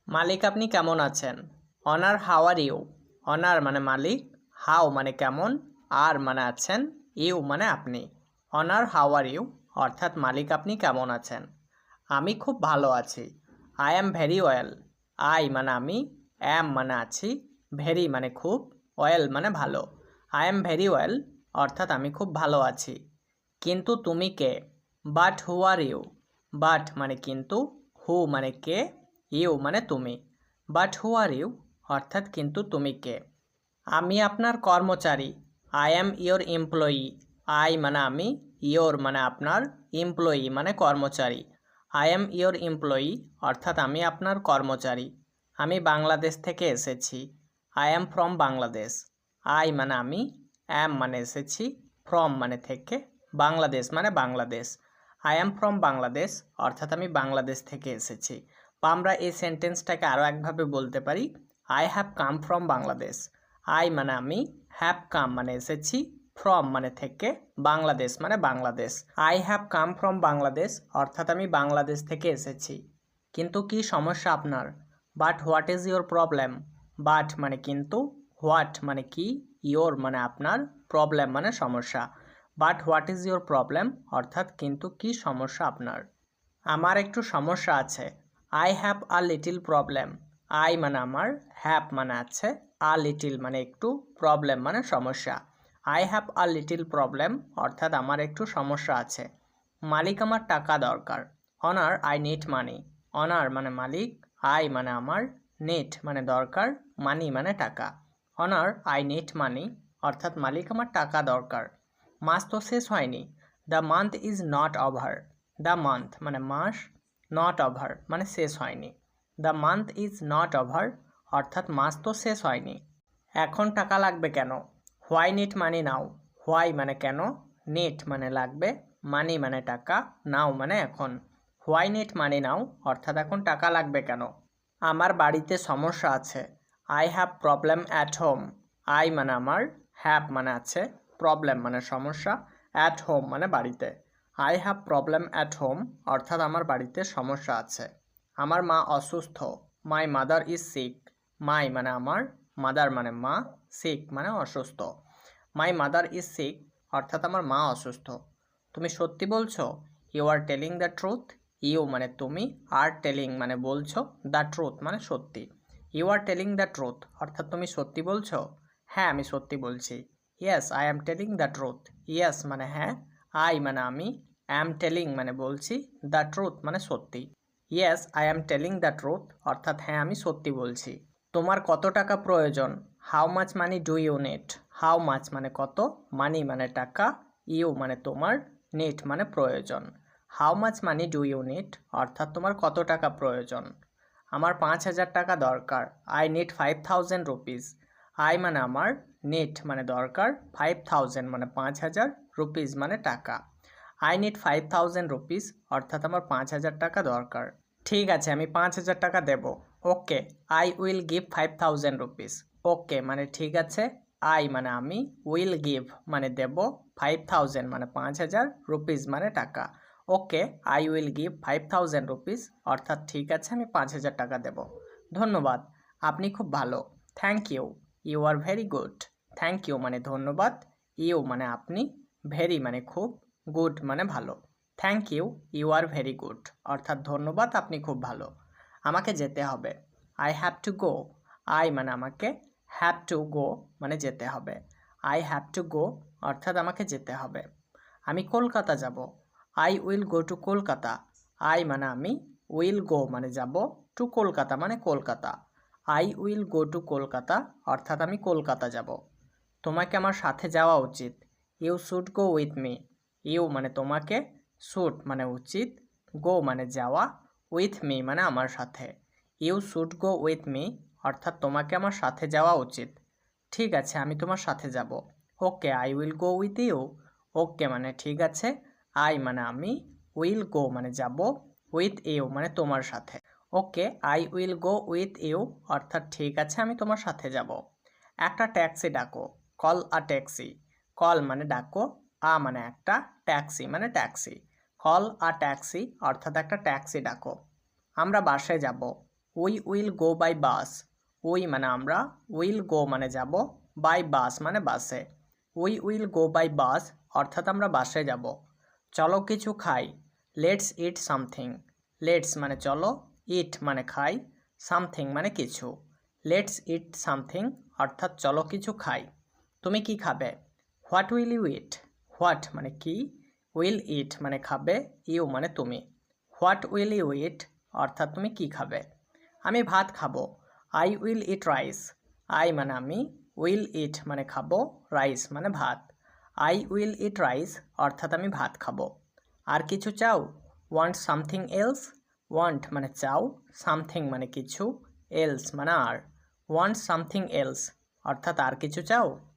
মালিক আপনি কেমন আছেন? Honour how are you? Honour মানে মালিক, হাউ মানে কেমন, আর মানে আছেন, ইউ মানে আপনি। অনার হাউ আর ইউ অর্থাৎ মালিক আপনি কেমন আছেন? আমি খুব ভালো আছি। I am very well. I মানে আমি, অ্যাম মানে আছি, ভেরি মানে খুব, ওয়েল মানে ভালো। আই অ্যাম ভেরি ওয়েল অর্থাৎ আমি খুব ভালো আছি। কিন্তু তুমি কে? But who are you? But মানে কিন্তু, হু মানে কে, ইউ মানে তুমি। বাট হু আর ইউ অর্থাৎ কিন্তু তুমি কে? আমি আপনার কর্মচারী। I am your employee. I মানে আমি, ইয়োর মানে আপনার, এমপ্লয়ি মানে কর্মচারী। আই অ্যাম ইয়োর এমপ্লয়ি অর্থাৎ আমি আপনার কর্মচারী। আমি বাংলাদেশ থেকে এসেছি। I am from Bangladesh. I মানে আমি, অ্যাম মানে এসেছি, ফ্রম মানে থেকে, বাংলাদেশ মানে Bangladesh. I am from Bangladesh অর্থাৎ আমি বাংলাদেশ থেকে এসেছি। বা আমরা এই সেন্টেন্সটাকে আরও একভাবে বলতে পারি, I have come from Bangladesh. I মানে আমি, হ্যাভ কাম মানে এসেছি, ফ্রম মানে থেকে, বাংলাদেশ মানে Bangladesh. I have come from Bangladesh অর্থাৎ আমি বাংলাদেশ থেকে এসেছি। কিন্তু কি সমস্যা আপনার? But what is your problem? But মানে কিন্তু, হোয়াট মানে কি, ইয়োর মানে আপনার, প্রবলেম মানে সমস্যা। But what is your problem অর্থাৎ কিন্তু কি সমস্যা আপনার? আমার একটু সমস্যা আছে। I have a little problem. I মানে আমার, হ্যাভ মানে আছে, আ লিটিল মানে একটু, প্রবলেম মানে সমস্যা। I have a little problem অর্থাৎ আমার একটু সমস্যা আছে। মালিক আমার টাকা দরকার। Honour I need money. Honour মানে মালিক, আই মানে আমার, নিড মানে দরকার, মানি মানে টাকা। অনার আই নিড মানি অর্থাৎ মালিক আমার টাকা দরকার। মাস তো শেষ হয়নি। The month is not over. The month মানে মাস, নট ওভার মানে শেষ হয়নি। The month is not over অর্থাৎ মাস তো শেষ হয়নি। এখন টাকা লাগবে কেন? Why need money now. Why মানে কেন, নিড মানে লাগবে, মানি মানে টাকা, নাও মানে এখন। হোয়াই নিড মানি নাও অর্থাৎ এখন টাকা লাগবে কেন? আমার বাড়িতে সমস্যা আছে। I have problem at home. I মানে আমার, হ্যাভ মানে আছে, প্রবলেম মানে সমস্যা, অ্যাট হোম মানে বাড়িতে। I have problem at home অর্থাৎ আমার বাড়িতে সমস্যা আছে। আমার মা অসুস্থ। My mother is sick. My মানে আমার, মাদার মানে মা, সিক মানে অসুস্থ। মাই মাদার ইজ সিক অর্থাৎ আমার মা অসুস্থ। তুমি সত্যি বলছো? You are telling the truth. You মানে তুমি, আর টেলিং মানে বলছো, দ্য ট্রুথ মানে সত্যি। You are telling the truth অর্থাৎ তুমি সত্যি বলছো? হ্যাঁ আমি সত্যি বলছি। Yes I am telling the truth. Yes মানে হ্যাঁ, আই মানে আমি, অ্যাম টেলিং মানে বলছি, দ্য ট্রুথ মানে সত্যি। Yes I am telling the truth অর্থাৎ হ্যাঁ আমি সত্যি বলছি। তোমার কত টাকা প্রয়োজন? How much money do you need. How much মানে কত, মানি মানে টাকা, ইউ মানে তোমার, নিড মানে প্রয়োজন। How much money do you need অর্থাৎ তোমার কত টাকা প্রয়োজন? আমার 5,000 টাকা দরকার। I need 5,000 rupees. আই মানে আমার, নিড মানে দরকার, 5,000 মানে 5,000, রুপিস মানে টাকা। আই নিড 5,000 রুপিস অর্থাৎ আমার 5,000 টাকা দরকার। ঠিক আছে আমি 5,000 টাকা দেব। Okay I will give 5,000 rupees. Okay মানে ঠিক আছে, আই মানে আমি, উইল গিভ মানে দেব, 5,000 মানে 5,000, রুপিস মানে টাকা। ওকে আই উইল গিভ 5,000 রুপিস অর্থাৎ ঠিক আছে আমি 5,000 টাকা দেব। ধন্যবাদ, আপনি খুব ভালো। Thank you, you are very good. Thank you মানে ধন্যবাদ, ইউ মানে আপনি, ভেরি মানে খুব, গুড মানে ভালো। Thank you, you are very good অর্থাৎ ধন্যবাদ আপনি খুব ভালো। আমাকে যেতে হবে। I have to go. I মানে আমাকে, হ্যাভ টু গো মানে যেতে হবে। আই হ্যাভ টু গো অর্থাৎ আমাকে যেতে হবে। আমি কলকাতা যাব। I will go to Kolkata. I মানে আমি, উইল গো মানে যাব, টু কলকাতা মানে Kolkata. I will go to Kolkata অর্থাৎ আমি কলকাতা যাব। তোমাকে আমার সাথে যাওয়া উচিত। You should go with me. You মানে তোমাকে, শুড মানে উচিত, গো মানে যাওয়া, উইথ মি মানে আমার সাথে। You should go with me অর্থাৎ তোমাকে আমার সাথে যাওয়া উচিত। ঠিক আছে আমি তোমার সাথে যাব। Okay I will go with you. Okay মানে ঠিক আছে, আই মানে আমি, উইল গো মানে যাব, উইথ ইউ মানে তোমার সাথে। Okay I will go with you অর্থাৎ ঠিক আছে আমি তোমার সাথে যাব। একটা ট্যাক্সি ডাকো। কল আ ট্যাক্সি। কল মানে ডাকো, আ মানে একটা, ট্যাক্সি মানে ট্যাক্সি। কল আ ট্যাক্সি অর্থাৎ একটা ট্যাক্সি ডাকো। আমরা বাসে যাব। We will go by bus. We মানে আমরা, উইল গো মানে যাব, বাই বাস মানে বাসে। We will go by bus অর্থাৎ আমরা বাসে যাব। চলো কিছু খাই। Let's eat something. লেটস মানে চলো, ইট মানে খাই, সামথিং মানে কিছু। লেটস ইট সামথিং অর্থাৎ চলো কিছু খাই। তুমি কি খাবে? What will you eat? What মানে কি, উইল ইট মানে খাবে, ইউ মানে তুমি। হোয়াট উইল ইউ ইট অর্থাৎ তুমি কি খাবে? আমি ভাত খাবো। I will eat rice. I মানে আমি, উইল ইট মানে খাবো, রাইস মানে ভাত। আই উইল ইট রাইস অর্থাৎ আমি ভাত খাবো। আর কিছু চাও? Want something else. ওয়ান্ট মানে চাও, সামথিং মানে কিছু, এলস মানে আর। ওয়ান্ট সামথিং এলস অর্থাৎ আর কিছু চাও?